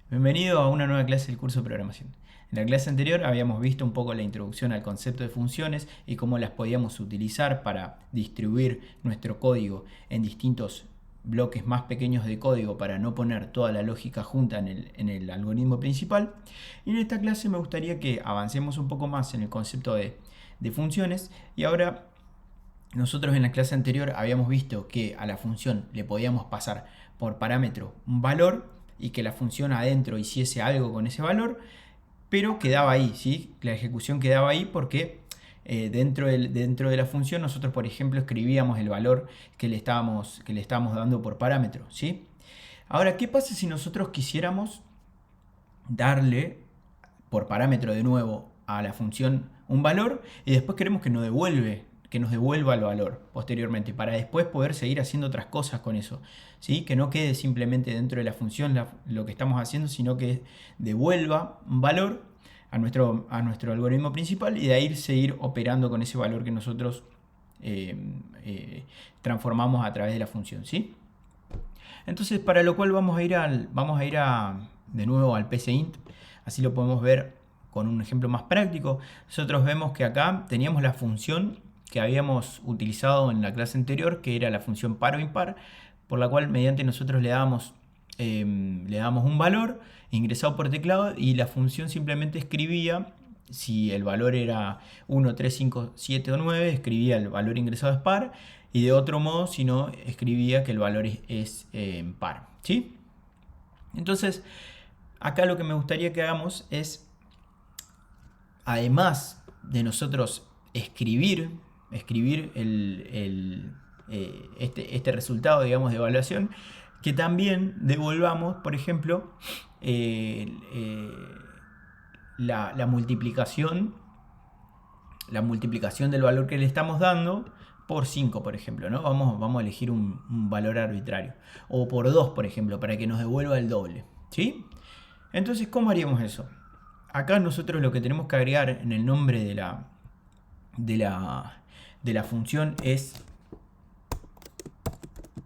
Bienvenido a una nueva clase del curso de programación. En la clase anterior habíamos visto un poco la introducción al concepto de funciones y cómo las podíamos utilizar para distribuir nuestro código en distintos bloques más pequeños de código para no poner toda la lógica junta en el algoritmo principal. Y en esta clase me gustaría que avancemos un poco más en el concepto de funciones. Y ahora nosotros en la clase anterior habíamos visto que a la función le podíamos pasar por parámetro un valor y que la función adentro hiciese algo con ese valor, pero quedaba ahí, ¿sí? La ejecución quedaba ahí porque dentro de la función nosotros, por ejemplo, escribíamos el valor que le estábamos dando por parámetro, ¿sí? Ahora, ¿qué pasa si nosotros quisiéramos darle por parámetro de nuevo a la función un valor y después queremos que nos devuelva el valor posteriormente para después poder seguir haciendo otras cosas con eso, ¿sí? Que no quede simplemente dentro de la función lo que estamos haciendo, sino que devuelva un valor a nuestro algoritmo principal y de ahí seguir operando con ese valor que nosotros transformamos a través de la función, ¿sí? Entonces, para lo cual vamos a ir de nuevo al PCInt, así lo podemos ver con un ejemplo más práctico. Nosotros vemos que acá teníamos la función que habíamos utilizado en la clase anterior, que era la función par o impar, por la cual mediante nosotros le damos un valor ingresado por teclado y la función simplemente escribía, si el valor era 1, 3, 5, 7 o 9, escribía el valor ingresado es par, y de otro modo, si no, escribía que el valor es par, ¿sí? Entonces, acá lo que me gustaría que hagamos es, además de nosotros escribir este resultado, digamos, de evaluación, que también devolvamos, por ejemplo, la multiplicación del valor que le estamos dando por 5, por ejemplo, ¿no? Vamos a elegir un valor arbitrario. O por 2, por ejemplo, para que nos devuelva el doble, ¿sí? Entonces, ¿cómo haríamos eso? Acá nosotros lo que tenemos que agregar en el nombre de la función es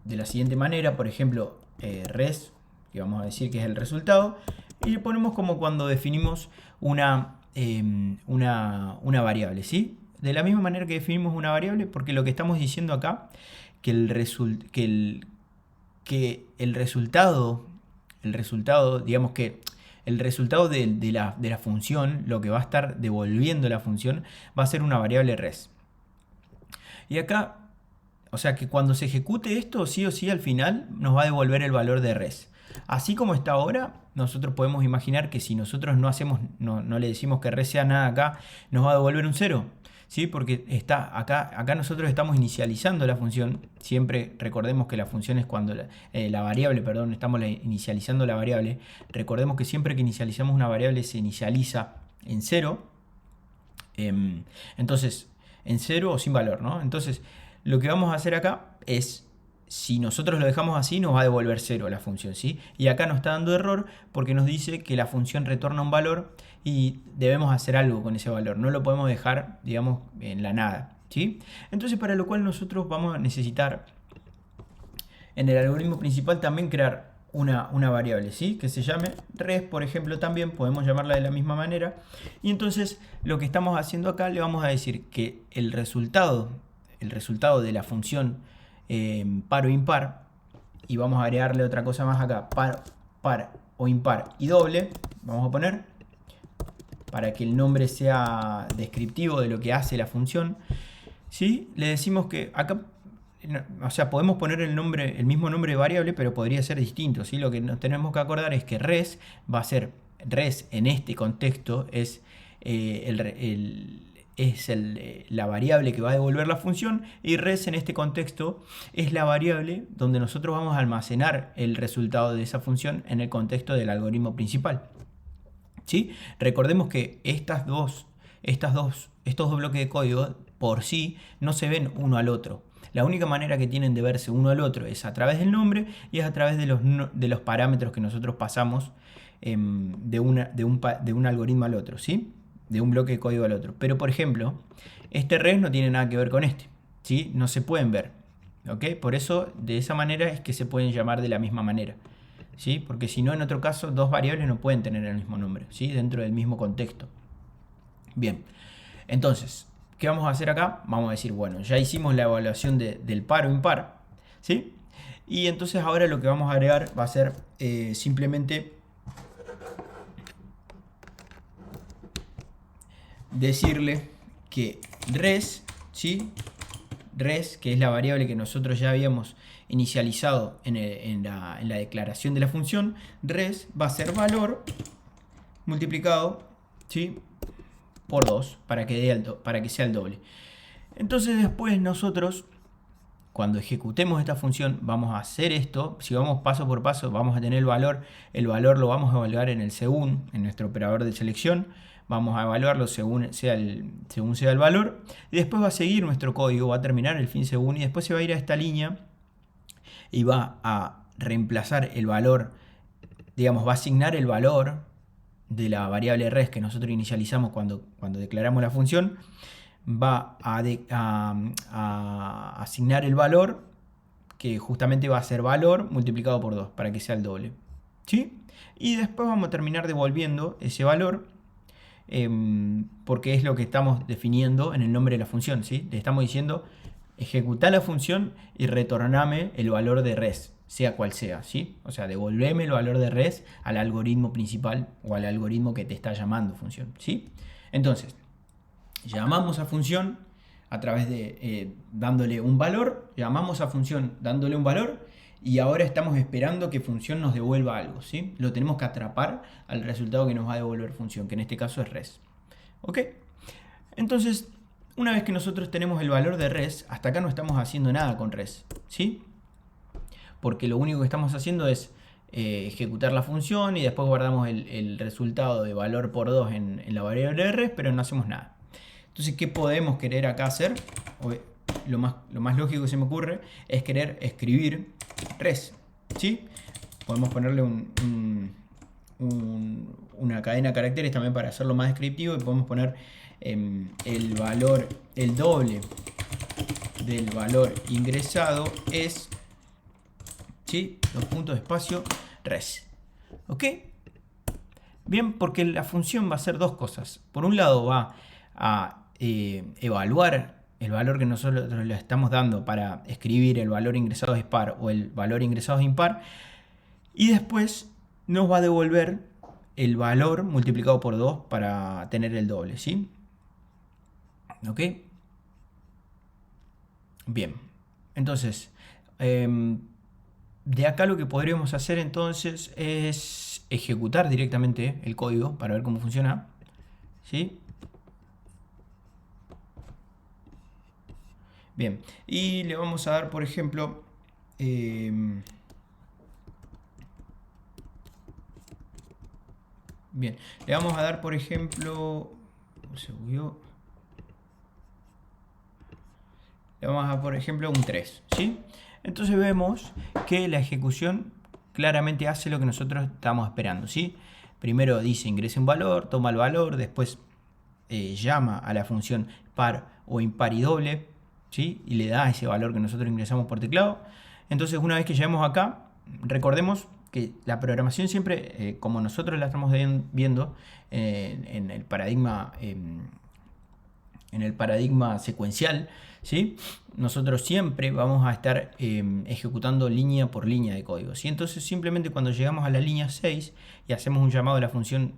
de la siguiente manera, por ejemplo, res, que vamos a decir que es el resultado, y le ponemos como cuando definimos una variable, ¿sí? De la misma manera que definimos una variable, porque lo que estamos diciendo acá, que el resultado, digamos que el resultado de la función, lo que va a estar devolviendo la función, va a ser una variable res. Y acá, o sea que cuando se ejecute esto, sí o sí al final nos va a devolver el valor de res. Así como está ahora, nosotros podemos imaginar que si nosotros no le decimos que res sea nada acá, nos va a devolver un 0. ¿Sí? Porque acá nosotros estamos inicializando la función. Siempre recordemos que la función es cuando la variable, perdón, estamos inicializando la variable. Recordemos que siempre que inicializamos una variable se inicializa en 0. Entonces, en 0 o sin valor, ¿no? Entonces, lo que vamos a hacer acá es, si nosotros lo dejamos así, nos va a devolver 0 la función, ¿sí? Y acá nos está dando error porque nos dice que la función retorna un valor y debemos hacer algo con ese valor. No lo podemos dejar, digamos, en la nada, ¿sí? Entonces, para lo cual nosotros vamos a necesitar en el algoritmo principal también crear una variable, ¿sí? Que se llame res, por ejemplo, también podemos llamarla de la misma manera. Y entonces lo que estamos haciendo acá, le vamos a decir que el resultado de la función par o impar, y vamos a agregarle otra cosa más acá, par o impar y doble, vamos a poner, para que el nombre sea descriptivo de lo que hace la función, ¿sí? Le decimos que acá, o sea, podemos poner el mismo nombre de variable, pero podría ser distinto, ¿sí? Lo que nos tenemos que acordar es que res va a ser, res en este contexto es la variable que va a devolver la función, y res en este contexto es la variable donde nosotros vamos a almacenar el resultado de esa función en el contexto del algoritmo principal, ¿sí? Recordemos que estos dos bloques de código por sí no se ven uno al otro. La única manera que tienen de verse uno al otro es a través del nombre y es a través de los parámetros que nosotros pasamos de un algoritmo al otro, ¿sí? De un bloque de código al otro. Pero por ejemplo, este res no tiene nada que ver con este, ¿sí? No se pueden ver, ¿ok? Por eso, de esa manera es que se pueden llamar de la misma manera, ¿sí? Porque si no, en otro caso, dos variables no pueden tener el mismo nombre, ¿sí? Dentro del mismo contexto. Bien, entonces, ¿qué vamos a hacer acá? Vamos a decir, bueno, ya hicimos la evaluación del par o impar, ¿sí? Y entonces ahora lo que vamos a agregar va a ser simplemente decirle que res, ¿sí? Res, que es la variable que nosotros ya habíamos inicializado en la declaración de la función, res va a ser valor multiplicado, ¿sí? Por 2 para que sea el doble. Entonces después nosotros, cuando ejecutemos esta función, vamos a hacer esto. Si vamos paso por paso, vamos a tener el valor lo vamos a evaluar en el según, en nuestro operador de selección. Vamos a evaluarlo según sea el valor. Y después va a seguir nuestro código, va a terminar el fin según y después se va a ir a esta línea y va a reemplazar el valor, digamos, va a asignar el valor de la variable res que nosotros inicializamos cuando declaramos la función, va a asignar el valor que justamente va a ser valor multiplicado por 2 para que sea el doble, ¿sí? Y después vamos a terminar devolviendo ese valor porque es lo que estamos definiendo en el nombre de la función, ¿sí? Le estamos diciendo ejecutar la función y retorname el valor de res, sea cual sea, ¿sí? O sea, devolveme el valor de res al algoritmo principal o al algoritmo que te está llamando función, ¿sí? Entonces, llamamos a función a través de dándole un valor, llamamos a función dándole un valor y ahora estamos esperando que función nos devuelva algo, ¿sí? Lo tenemos que atrapar al resultado que nos va a devolver función, que en este caso es res. ¿Ok? Entonces, una vez que nosotros tenemos el valor de res, hasta acá no estamos haciendo nada con res, ¿sí? Porque lo único que estamos haciendo es ejecutar la función y después guardamos el resultado de valor por 2 en la variable de res, pero no hacemos nada. Entonces, ¿qué podemos querer acá hacer? Lo más lógico que se me ocurre es querer escribir res, ¿sí? Podemos ponerle una cadena de caracteres también para hacerlo más descriptivo y podemos poner el valor, el doble del valor ingresado es, ¿sí? Dos puntos de espacio, res. ¿Ok? Bien, porque la función va a hacer dos cosas. Por un lado va a evaluar el valor que nosotros le estamos dando para escribir el valor ingresado es par o el valor ingresado es impar. Y después nos va a devolver el valor multiplicado por 2 para tener el doble, ¿sí? ¿Ok? Bien. Entonces, de acá lo que podríamos hacer entonces es ejecutar directamente el código para ver cómo funciona, ¿sí? Bien, y le vamos a dar, por ejemplo, bien, le vamos a dar, por ejemplo, se bugueó. Le vamos a dar, por ejemplo, un 3, ¿sí? Entonces vemos que la ejecución claramente hace lo que nosotros estamos esperando, ¿sí? Primero dice ingrese un valor, toma el valor, después llama a la función par o impar y doble, ¿sí? Y le da ese valor que nosotros ingresamos por teclado. Entonces, una vez que llegamos acá, recordemos que la programación siempre, como nosotros la estamos viendo en el paradigma secuencial, ¿sí? Nosotros siempre vamos a estar ejecutando línea por línea de código, ¿sí? Entonces simplemente cuando llegamos a la línea 6 y hacemos un llamado a la función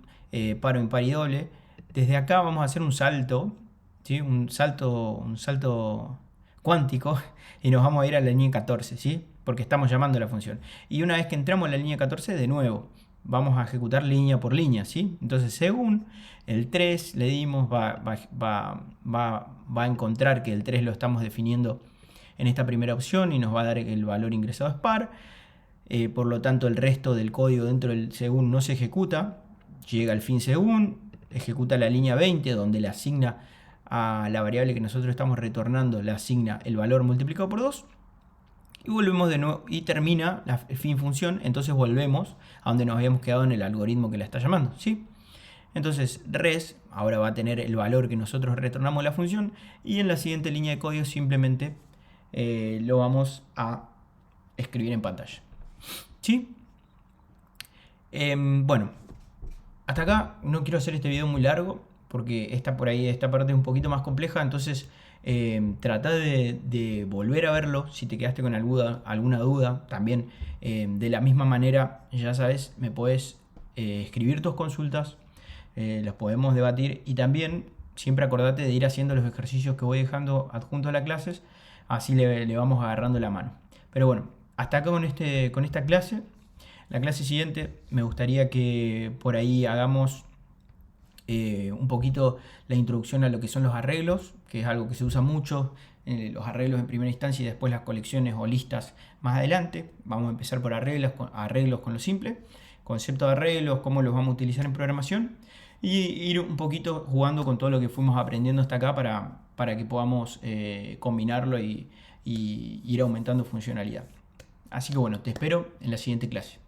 par o impar y doble, desde acá vamos a hacer un salto, ¿sí? un salto cuántico y nos vamos a ir a la línea 14, ¿sí? Porque estamos llamando a la función. Y una vez que entramos a la línea 14, de nuevo vamos a ejecutar línea por línea, ¿sí? Entonces, según el 3 le dimos, va a encontrar que el 3 lo estamos definiendo en esta primera opción y nos va a dar el valor ingresado es par. Por lo tanto, el resto del código dentro del según no se ejecuta. Llega al fin según, ejecuta la línea 20, donde le asigna a la variable que nosotros estamos retornando, le asigna el valor multiplicado por 2. Y volvemos de nuevo y termina la fin función, entonces volvemos a donde nos habíamos quedado en el algoritmo que la está llamando, ¿sí? Entonces res ahora va a tener el valor que nosotros retornamos a la función y en la siguiente línea de código simplemente lo vamos a escribir en pantalla, ¿sí? Bueno, hasta acá no quiero hacer este video muy largo porque esta parte es un poquito más compleja, entonces trata de volver a verlo si te quedaste con alguna duda. También de la misma manera, ya sabes, me podés escribir tus consultas, las podemos debatir y también siempre acordate de ir haciendo los ejercicios que voy dejando adjunto a las clases, así le vamos agarrando la mano. Pero bueno, hasta acá con esta clase. La clase siguiente me gustaría que por ahí hagamos un poquito la introducción a lo que son los arreglos, que es algo que se usa mucho, los arreglos en primera instancia y después las colecciones o listas más adelante. Vamos a empezar por arreglos con lo simple, concepto de arreglos, cómo los vamos a utilizar en programación y ir un poquito jugando con todo lo que fuimos aprendiendo hasta acá para que podamos combinarlo y ir aumentando funcionalidad. Así que bueno, te espero en la siguiente clase.